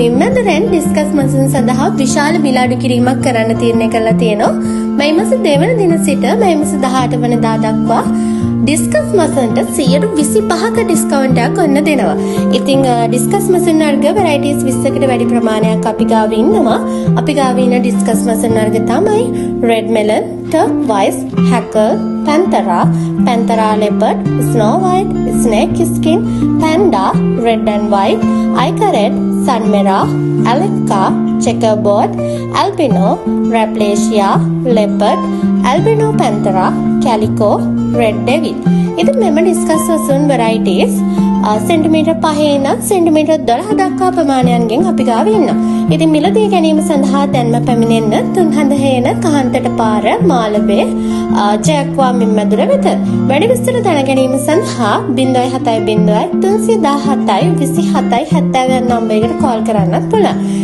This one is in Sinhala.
මිම්මැදුරෙන් ඩිස්කස් මසුන් සඳහා විශාල මිල අඩු කිරීමක් කරන්න තීරණය කරලා තියෙනවා. මේ මාස 2 වෙනි දින සිට මේ මාස 18 වෙනිදා දක්වා ඩිස්කස් මසන්ට 25% ඩිස්කවුන්ට් එකක් ඔන්න දෙනවා. ඉතින් ඩිස්කස් මසන් වර්ග වෙරයිටිස් 20කට වැඩි ප්‍රමාණයක් අපි ගාව ඉන්නවා. අපි ගාව ඉන්න ඩිස්කස් මසන් වර්ග තමයි red මෙලන්, turquoise, hackle, panthera leopard, snow white, snake skin, panda, red and white, icaret, sunmera, alaka, checkerboard, albino, raplacia, leopard, albino panthera, calico, red devil. ඉතින් මෙම ඩිස්කස් වසුන් වෙරයිටිස් සෙන්ටිමීටර් 5 ඉඳන් සෙන්ටිමීටර් 12 දක්වා ප්‍රමාණයන්ගෙන් අපි ගාව ඉන්නවා. ඉතින් මිලදී ගැනීම සඳහා දැන්ම පැමිණෙන්න තුන්හඳ හේන කහන්තට පාර මාළඹේ ජයක්වා මිම්මැදුර වෙත. වැඩි විස්තර දැන ගැනීම සඳහා 070 317 27 70 නම්බරයකට කෝල් කරන්නත් පුළුවන්.